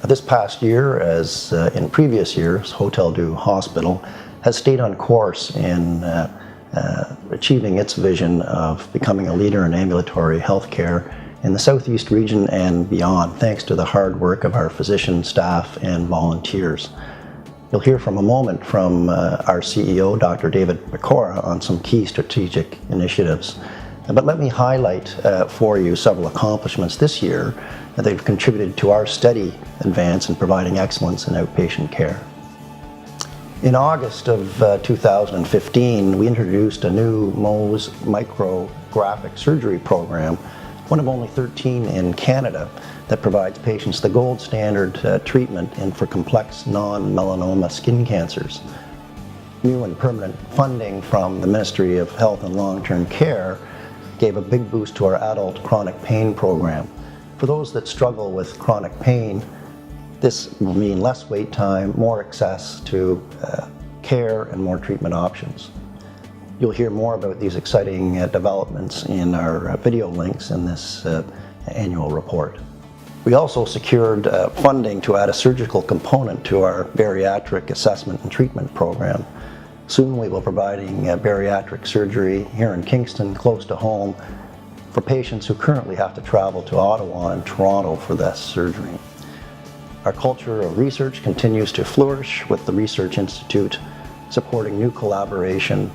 This past year, as in previous years, Hotel Dieu Hospital has stayed on course in achieving its vision of becoming a leader in ambulatory healthcare in the Southeast region and beyond, thanks to the hard work of our physician staff and volunteers. You'll hear from a moment from our CEO, Dr. David Pecora, on some key strategic initiatives. But let me highlight for you several accomplishments this year that have contributed to our steady advance in providing excellence in outpatient care. In August of 2015, we introduced a new Mohs micrographic surgery program, one of only 13 in Canada, that provides patients the gold standard treatment for complex non-melanoma skin cancers. New and permanent funding from the Ministry of Health and Long-Term Care gave a big boost to our adult chronic pain program. For those that struggle with chronic pain, this will mean less wait time, more access to care, and more treatment options. You'll hear more about these exciting developments in our video links in this annual report. We also secured funding to add a surgical component to our bariatric assessment and treatment program. Soon we will be providing bariatric surgery here in Kingston, close to home, for patients who currently have to travel to Ottawa and Toronto for this surgery. Our culture of research continues to flourish, with the Research Institute supporting new collaboration,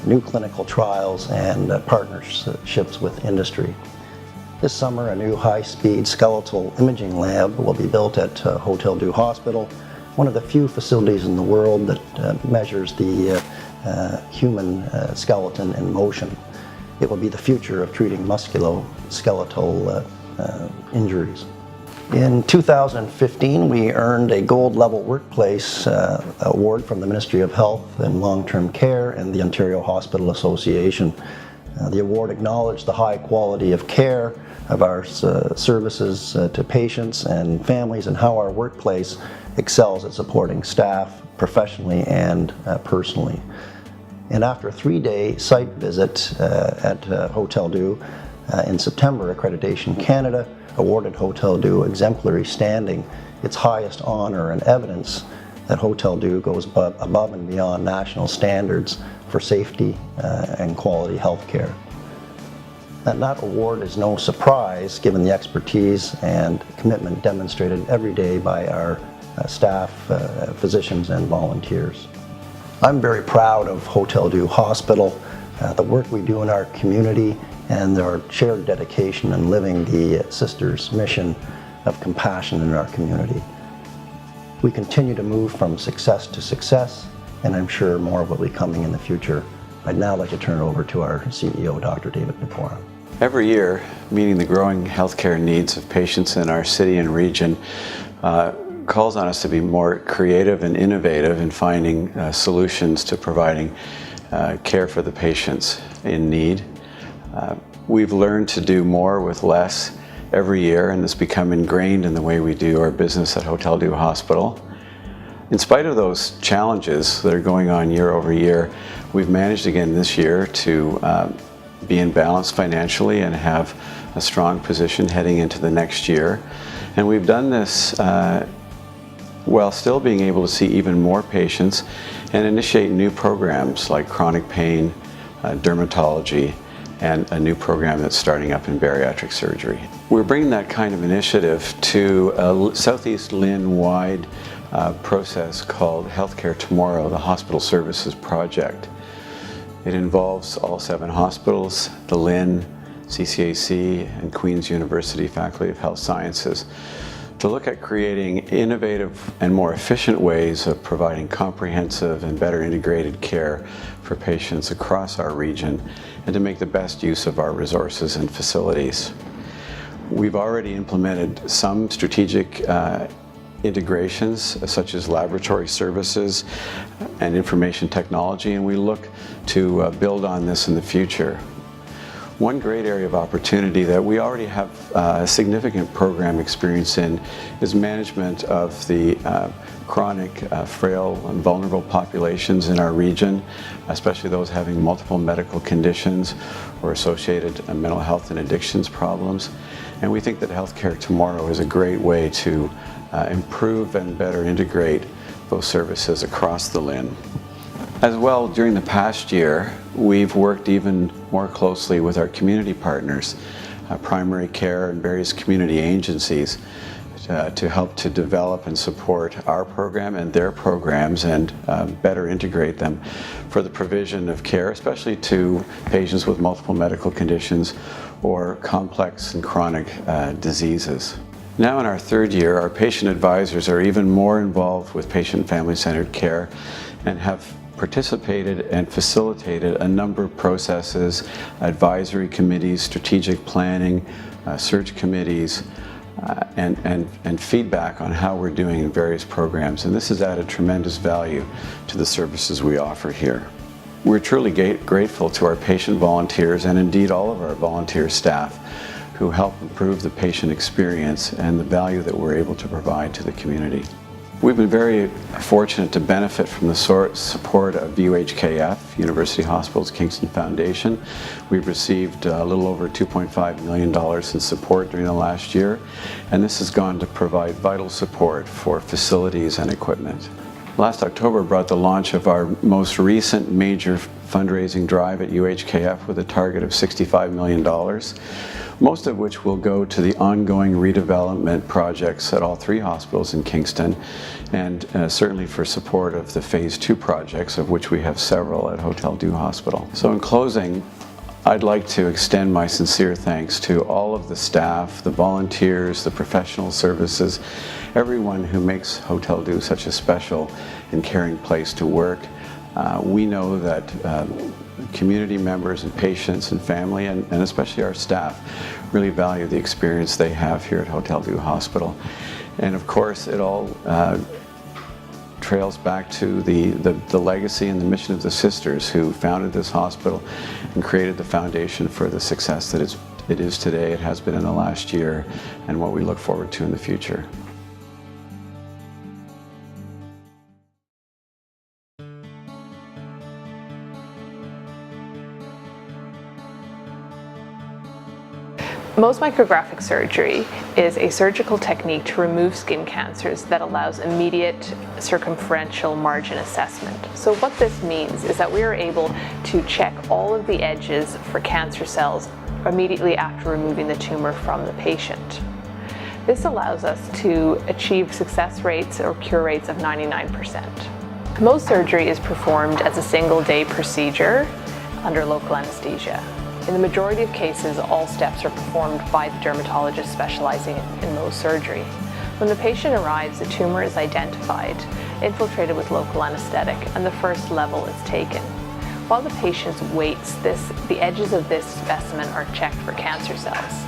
new clinical trials, and partnerships with industry. This summer, a new high-speed skeletal imaging lab will be built at Hotel Dieu Hospital, one of the few facilities in the world that measures the human skeleton in motion. It will be the future of treating musculoskeletal injuries. In 2015, we earned a gold-level workplace award from the Ministry of Health and Long-Term Care and the Ontario Hospital Association. The award acknowledged the high quality of care of our services to patients and families, and how our workplace excels at supporting staff professionally and personally. And after a 3-day site visit at Hotel Dieu in September, Accreditation Canada awarded Hotel Dieu exemplary standing, its highest honor and evidence that Hotel Dieu goes above and beyond national standards for safety and quality health care. That award is no surprise, given the expertise and commitment demonstrated every day by our staff, physicians, and volunteers. I'm very proud of Hotel Dieu Hospital, the work we do in our community, and our shared dedication in living the Sisters' mission of compassion in our community. We continue to move from success to success, and I'm sure more will be coming in the future. I'd now like to turn it over to our CEO, Dr. David Pecora. Every year, meeting the growing healthcare needs of patients in our city and region calls on us to be more creative and innovative in finding solutions to providing care for the patients in need. We've learned to do more with less every year, and it's become ingrained in the way we do our business at Hotel Dieu Hospital. In spite of those challenges that are going on year over year, we've managed again this year to be in balance financially and have a strong position heading into the next year. And we've done this while still being able to see even more patients and initiate new programs like chronic pain, dermatology, and a new program that's starting up in bariatric surgery. We're bringing that kind of initiative to a Southeast LHIN-wide process called Healthcare Tomorrow, the Hospital Services Project. It involves all 7 hospitals, the LHIN, CCAC, and Queen's University Faculty of Health Sciences, to look at creating innovative and more efficient ways of providing comprehensive and better integrated care for patients across our region, and to make the best use of our resources and facilities. We've already implemented some strategic integrations, such as laboratory services and information technology, and we look to build on this in the future. One great area of opportunity that we already have significant program experience in is management of the chronic, frail, and vulnerable populations in our region, especially those having multiple medical conditions or associated mental health and addictions problems. And we think that Healthcare Tomorrow is a great way to improve and better integrate those services across the LHIN. As well, during the past year, we've worked even more closely with our community partners, primary care and various community agencies, to help to develop and support our program and their programs and better integrate them for the provision of care, especially to patients with multiple medical conditions or complex and chronic diseases. Now in our third year, our patient advisors are even more involved with patient and family-centered care and have participated and facilitated a number of processes, advisory committees, strategic planning, search committees, and feedback on how we're doing in various programs. And this has added tremendous value to the services we offer here. We're truly grateful to our patient volunteers and indeed all of our volunteer staff who help improve the patient experience and the value that we're able to provide to the community. We've been very fortunate to benefit from the support of UHKF, University Hospitals Kingston Foundation. We've received a little over $2.5 million in support during the last year, and this has gone to provide vital support for facilities and equipment. Last October brought the launch of our most recent major fundraising drive at UHKF with a target of $65 million. Most of which will go to the ongoing redevelopment projects at all three hospitals in Kingston, and certainly for support of the Phase 2 projects, of which we have several at Hotel Dieu Hospital. So in closing, I'd like to extend my sincere thanks to all of the staff, the volunteers, the professional services, everyone who makes Hotel Dieu such a special and caring place to work. We know that community members and patients and family, and especially our staff, really value the experience they have here at Hotel Dieu Hospital. And of course, it all trails back to the legacy and the mission of the sisters who founded this hospital and created the foundation for the success that it is today, it has been in the last year, and what we look forward to in the future. Mohs micrographic surgery is a surgical technique to remove skin cancers that allows immediate circumferential margin assessment. So what this means is that we are able to check all of the edges for cancer cells immediately after removing the tumor from the patient. This allows us to achieve success rates or cure rates of 99%. Mohs surgery is performed as a single-day procedure under local anesthesia. In the majority of cases, all steps are performed by the dermatologist specializing in Mohs surgery. When the patient arrives, the tumor is identified, infiltrated with local anesthetic, and the first level is taken. While the patient waits, the edges of this specimen are checked for cancer cells.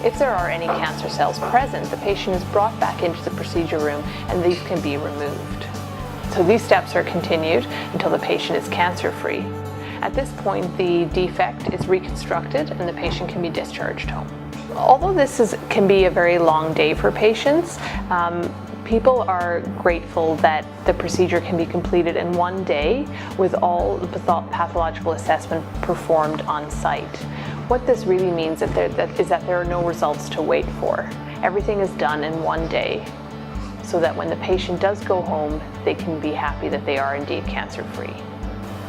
If there are any cancer cells present, the patient is brought back into the procedure room and these can be removed. So these steps are continued until the patient is cancer-free. At this point, the defect is reconstructed and the patient can be discharged home. Although this can be a very long day for patients, people are grateful that the procedure can be completed in one day with all the pathological assessment performed on site. What this really means is that there are no results to wait for. Everything is done in one day so that when the patient does go home, they can be happy that they are indeed cancer-free.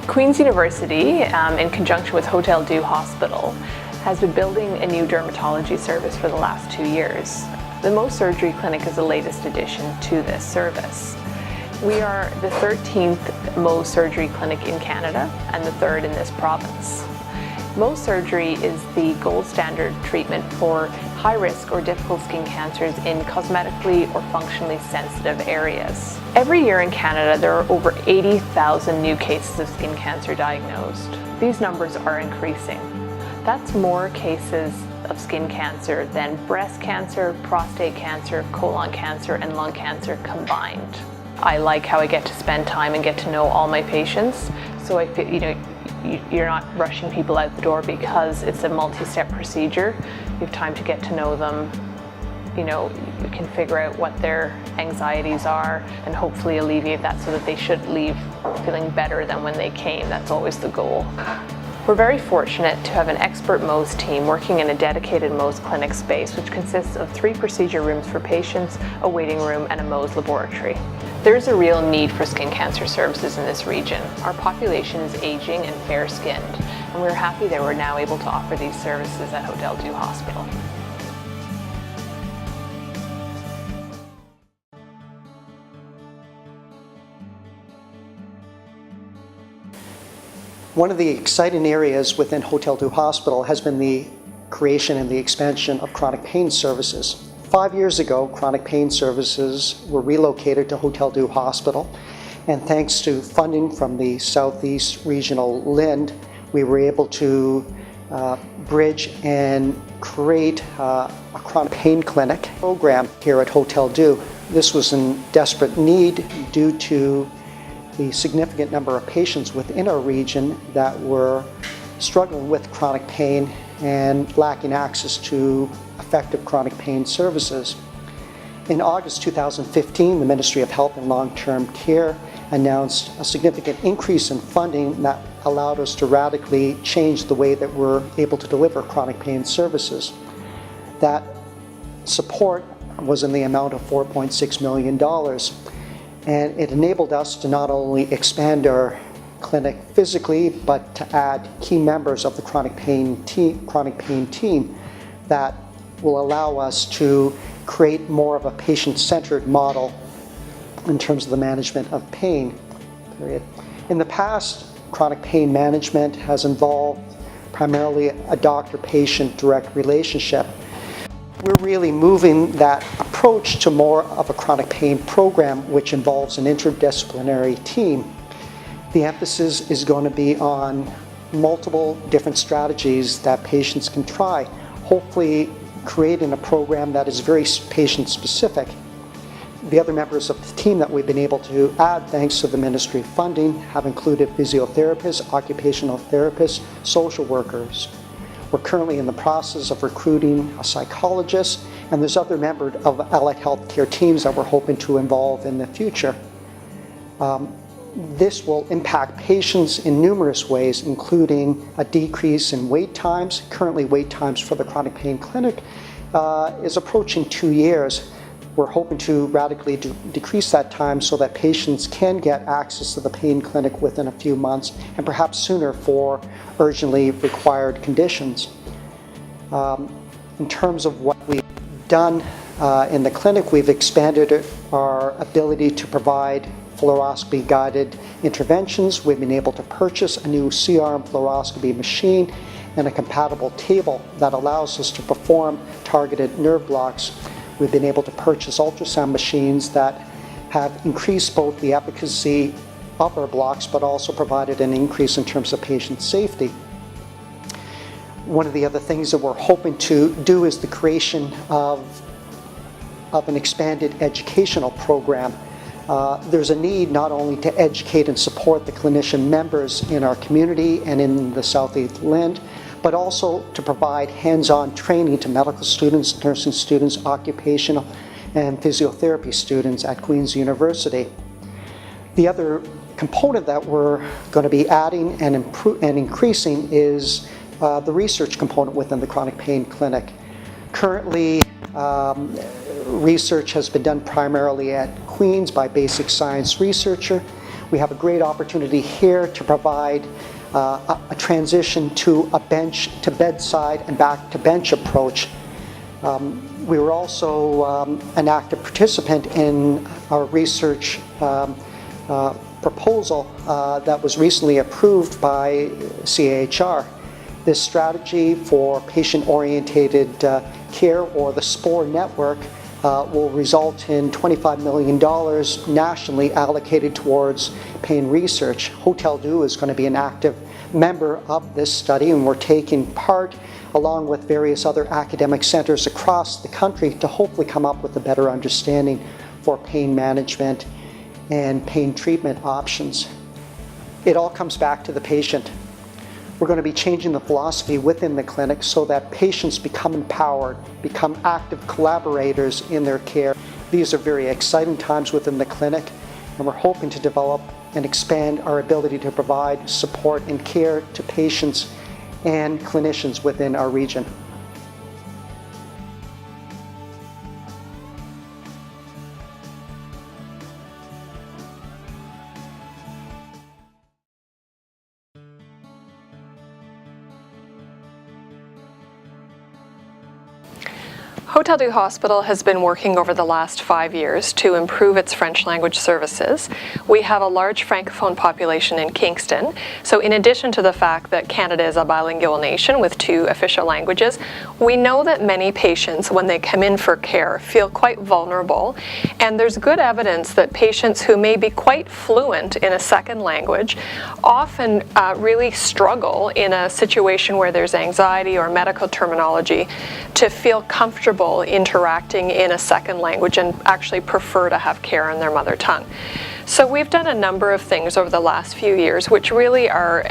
Queen's University, in conjunction with Hotel Dieu Hospital, has been building a new dermatology service for the last 2 years. The Mohs Surgery Clinic is the latest addition to this service. We are the 13th Mohs Surgery Clinic in Canada and the 3rd in this province. Mohs surgery is the gold standard treatment for high-risk or difficult skin cancers in cosmetically or functionally sensitive areas. Every year in Canada, there are over 80,000 new cases of skin cancer diagnosed. These numbers are increasing. That's more cases of skin cancer than breast cancer, prostate cancer, colon cancer, and lung cancer combined. I like how I get to spend time and get to know all my patients, so I feel, you're not rushing people out the door because it's a multi-step procedure. You have time to get to know them. You can figure out what their anxieties are and hopefully alleviate that so that they should leave feeling better than when they came. That's always the goal. We're very fortunate to have an expert Mohs team working in a dedicated Mohs clinic space, which consists of 3 procedure rooms for patients, a waiting room, and a Mohs laboratory. There is a real need for skin cancer services in this region. Our population is aging and fair-skinned, and we're happy that we're now able to offer these services at Hotel Dieu Hospital. One of the exciting areas within Hotel Dieu Hospital has been the creation and the expansion of chronic pain services. 5 years ago, chronic pain services were relocated to Hotel Dieu Hospital, and thanks to funding from the Southeast Regional LIND, we were able to bridge and create a chronic pain clinic program here at Hotel Dieu. This was in desperate need due to the significant number of patients within our region that were struggling with chronic pain and lacking access to effective chronic pain services. In August 2015, the Ministry of Health and Long-Term Care announced a significant increase in funding that allowed us to radically change the way that we're able to deliver chronic pain services. That support was in the amount of $4.6 million. And it enabled us to not only expand our clinic physically, but to add key members of the chronic pain team that will allow us to create more of a patient-centered model in terms of the management of pain, period. In the past, chronic pain management has involved primarily a doctor-patient direct relationship. We're really moving that approach to more of a chronic pain program, which involves an interdisciplinary team. The emphasis is going to be on multiple different strategies that patients can try, hopefully creating a program that is very patient-specific. The other members of the team that we've been able to add, thanks to the ministry funding, have included physiotherapists, occupational therapists, social workers. We're currently in the process of recruiting a psychologist, and there's other members of allied healthcare teams that we're hoping to involve in the future. This will impact patients in numerous ways, including a decrease in wait times. Currently, wait times for the chronic pain clinic is approaching 2 years. We're hoping to radically decrease that time so that patients can get access to the pain clinic within a few months and perhaps sooner for urgently required conditions. In terms of what we've done in the clinic, we've expanded our ability to provide fluoroscopy-guided interventions. We've been able to purchase a new C-arm fluoroscopy machine and a compatible table that allows us to perform targeted nerve blocks. We've been able to purchase ultrasound machines that have increased both the efficacy of our blocks, but also provided an increase in terms of patient safety. One of the other things that we're hoping to do is the creation of an expanded educational program. There's a need not only to educate and support the clinician members in our community and in the Southeast LIND, but also to provide hands-on training to medical students, nursing students, occupational and physiotherapy students at Queen's University. The other component that we're going to be adding and increasing is the research component within the chronic pain clinic. Currently, research has been done primarily at Queen's by basic science researcher. We have a great opportunity here to provide a transition to a bench to bedside and back to bench approach. We were also an active participant in our research proposal that was recently approved by CAHR. This strategy for patient-oriented care, or the SPORE network, will result in $25 million nationally allocated towards pain research. Hotel Dieu is going to be an active member of this study, and we're taking part along with various other academic centers across the country to hopefully come up with a better understanding for pain management and pain treatment options. It all comes back to the patient. We're going to be changing the philosophy within the clinic so that patients become empowered, become active collaborators in their care. These are very exciting times within the clinic, and we're hoping to develop and expand our ability to provide support and care to patients and clinicians within our region. Hotel du Hospital has been working over the last 5 years to improve its French language services. We have a large Francophone population in Kingston, so in addition to the fact that Canada is a bilingual nation with 2 official languages, we know that many patients, when they come in for care, feel quite vulnerable, and there's good evidence that patients who may be quite fluent in a second language often really struggle in a situation where there's anxiety or medical terminology to feel comfortable interacting in a second language and actually prefer to have care in their mother tongue. So we've done a number of things over the last few years which really are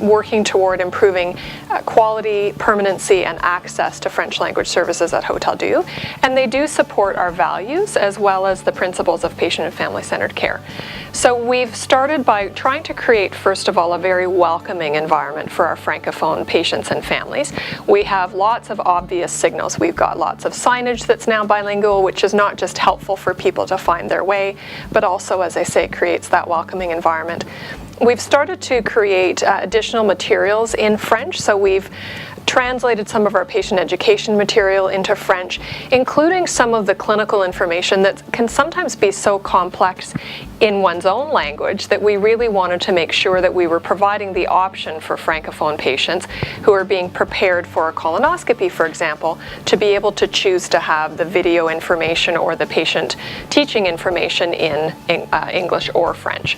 working toward improving quality, permanency, and access to French language services at Hotel Dieu, and they do support our values as well as the principles of patient and family-centered care. So we've started by trying to create, first of all, a very welcoming environment for our Francophone patients and families. We have lots of obvious signals. We've got lots of signage that's now bilingual, which is not just helpful for people to find their way, but also, as I say, creates that welcoming environment. We've started to create additional materials in French, so we've translated some of our patient education material into French, including some of the clinical information that can sometimes be so complex in one's own language that we really wanted to make sure that we were providing the option for Francophone patients who are being prepared for a colonoscopy, for example, to be able to choose to have the video information or the patient teaching information in English or French.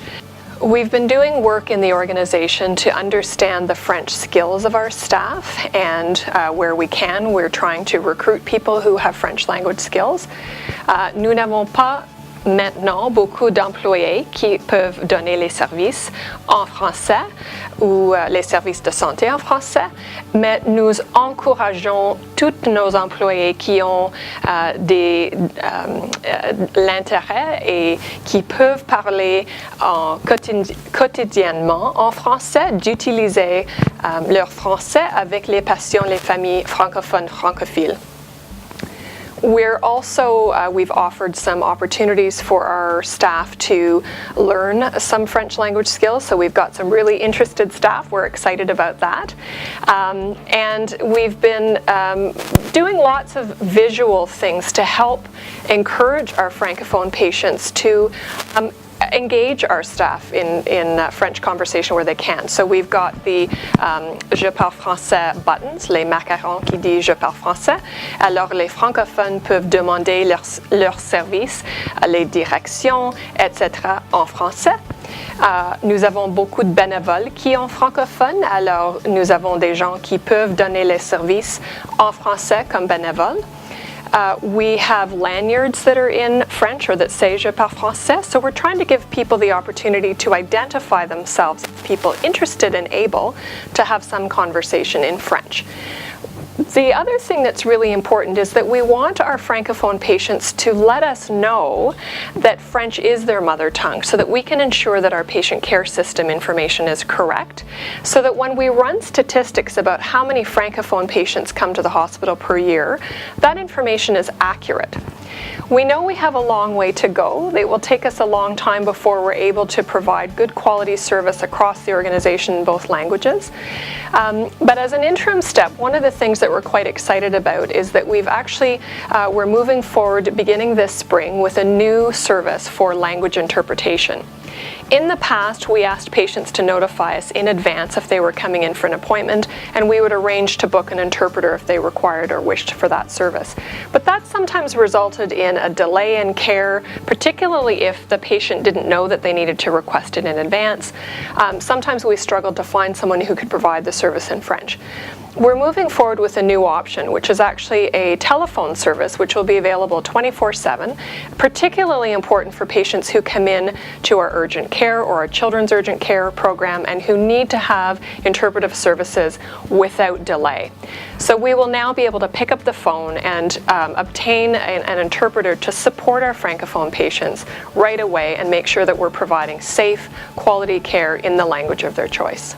We've been doing work in the organization to understand the French skills of our staff, and where we can, we're trying to recruit people who have French language skills. Nous n'avons pas maintenant beaucoup d'employés qui peuvent donner les services en français ou les services de santé en français, mais nous encourageons tous nos employés qui ont l'intérêt et qui peuvent parler quotidiennement en français d'utiliser leur français avec les patients, les familles francophones, francophiles. We're also, we've offered some opportunities for our staff to learn some French language skills, so we've got some really interested staff. We're excited about that. And we've been doing lots of visual things to help encourage our Francophone patients to engage our staff in French conversation where they can. So we've got the Je parle français buttons, les macarons qui disent Je parle français. Alors les francophones peuvent demander leurs services, les directions, etc. en français. Nous avons beaucoup de bénévoles qui sont francophones, alors nous avons des gens qui peuvent donner les services en français comme bénévoles. We have lanyards that are in French or that say Je parle français, so we're trying to give people the opportunity to identify themselves as people interested and able to have some conversation in French. The other thing that's really important is that we want our Francophone patients to let us know that French is their mother tongue so that we can ensure that our patient care system information is correct, so that when we run statistics about how many Francophone patients come to the hospital per year, that information is accurate. We know we have a long way to go. It will take us a long time before we're able to provide good quality service across the organization in both languages. But as an interim step, one of the things that we're quite excited about is that we've actually, we're moving forward beginning this spring with a new service for language interpretation. In the past, we asked patients to notify us in advance if they were coming in for an appointment, and we would arrange to book an interpreter if they required or wished for that service. But that sometimes resulted in a delay in care, particularly if the patient didn't know that they needed to request it in advance. Sometimes we struggled to find someone who could provide the service in French. We're moving forward with a new option, which is actually a telephone service which will be available 24/7, particularly important for patients who come in to our urgent care or our children's urgent care program and who need to have interpretive services without delay. So we will now be able to pick up the phone and obtain an interpreter to support our Francophone patients right away and make sure that we're providing safe, quality care in the language of their choice.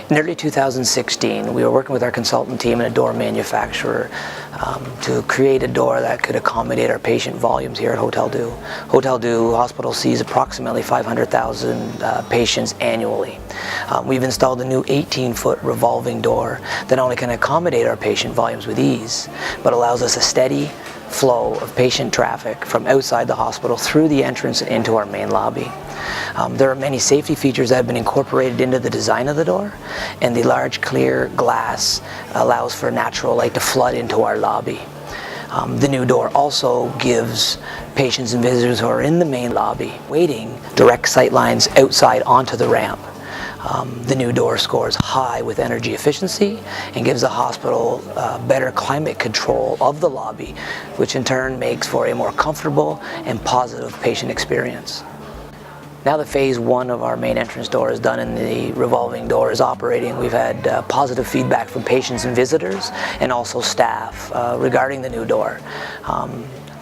In early 2016, we were working with our consultant team and a door manufacturer to create a door that could accommodate our patient volumes here at Hotel Dieu. Hotel Dieu Hospital sees approximately 500,000 patients annually. We've installed a new 18-foot revolving door that not only can accommodate our patient volumes with ease, but allows us a steady flow of patient traffic from outside the hospital through the entrance and into our main lobby. There are many safety features that have been incorporated into the design of the door, and the large clear glass allows for natural light to flood into our lobby. The new door also gives patients and visitors who are in the main lobby waiting direct sight lines outside onto the ramp. The new door scores high with energy efficiency and gives the hospital better climate control of the lobby, which in turn makes for a more comfortable and positive patient experience. Now that phase one of our main entrance door is done and the revolving door is operating, we've had positive feedback from patients and visitors and also staff regarding the new door.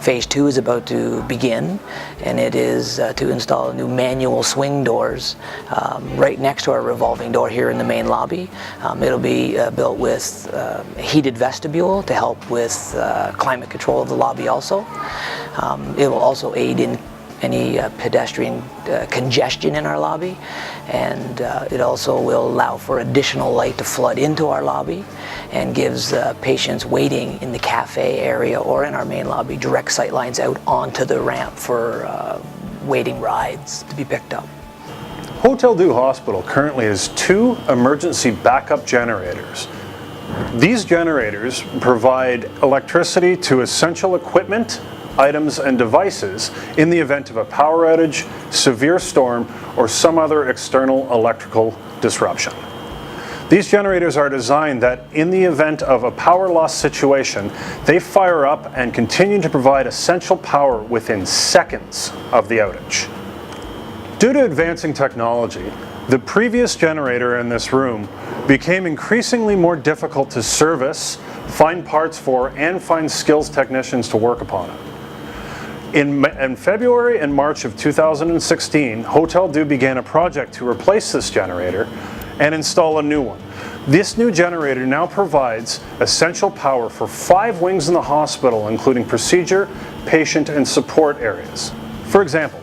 Phase two is about to begin, and it is to install new manual swing doors right next to our revolving door here in the main lobby. It'll be built with a heated vestibule to help with climate control of the lobby also. It will also aid in any pedestrian congestion in our lobby, and it also will allow for additional light to flood into our lobby and gives patients waiting in the cafe area or in our main lobby direct sight lines out onto the ramp for waiting rides to be picked up. Hotel Dieu Hospital currently has 2 emergency backup generators. These generators provide electricity to essential equipment, items and devices in the event of a power outage, severe storm, or some other external electrical disruption. These generators are designed that in the event of a power loss situation, they fire up and continue to provide essential power within seconds of the outage. Due to advancing technology, the previous generator in this room became increasingly more difficult to service, find parts for, and find skills technicians to work upon it. In February and March of 2016, Hotel Dieu began a project to replace this generator and install a new one. This new generator now provides essential power for 5 wings in the hospital, including procedure, patient, and support areas. For example,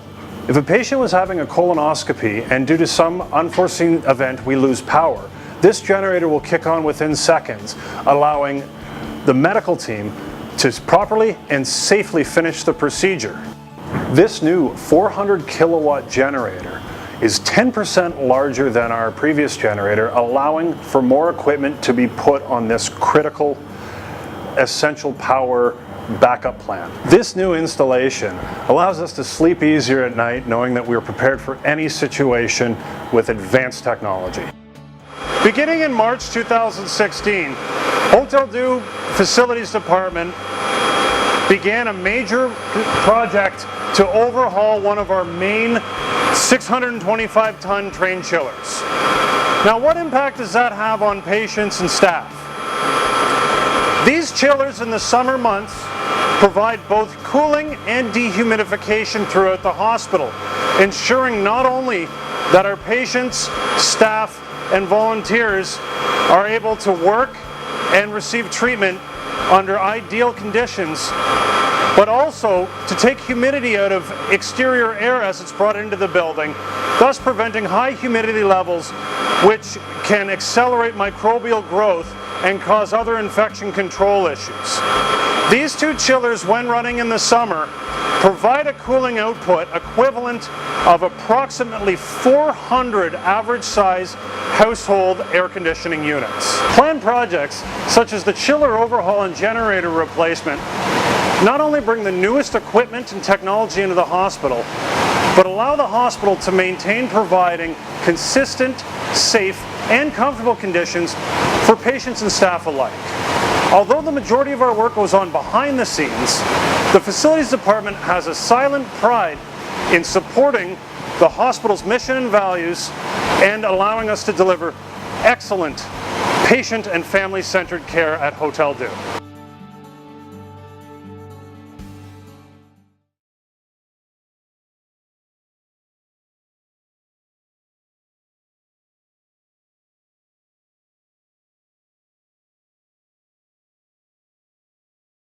if a patient was having a colonoscopy and due to some unforeseen event we lose power, this generator will kick on within seconds, allowing the medical team to properly and safely finish the procedure. This new 400 kilowatt generator is 10% larger than our previous generator, allowing for more equipment to be put on this critical essential power backup plan. This new installation allows us to sleep easier at night knowing that we are prepared for any situation with advanced technology. Beginning in March 2016, Hotel Dieu Facilities Department began a major project to overhaul one of our main 625-ton train chillers. Now, what impact does that have on patients and staff? These chillers in the summer months provide both cooling and dehumidification throughout the hospital, ensuring not only that our patients, staff, and volunteers are able to work and receive treatment under ideal conditions, but also to take humidity out of exterior air as it's brought into the building, thus preventing high humidity levels which can accelerate microbial growth and cause other infection control issues. These 2 chillers, when running in the summer, provide a cooling output equivalent of approximately 400 average size household air conditioning units. Planned projects such as the chiller overhaul and generator replacement not only bring the newest equipment and technology into the hospital, but allow the hospital to maintain providing consistent, safe, and comfortable conditions for patients and staff alike. Although the majority of our work goes on behind the scenes, the Facilities Department has a silent pride in supporting the hospital's mission and values and allowing us to deliver excellent patient and family-centered care at Hotel Dieu.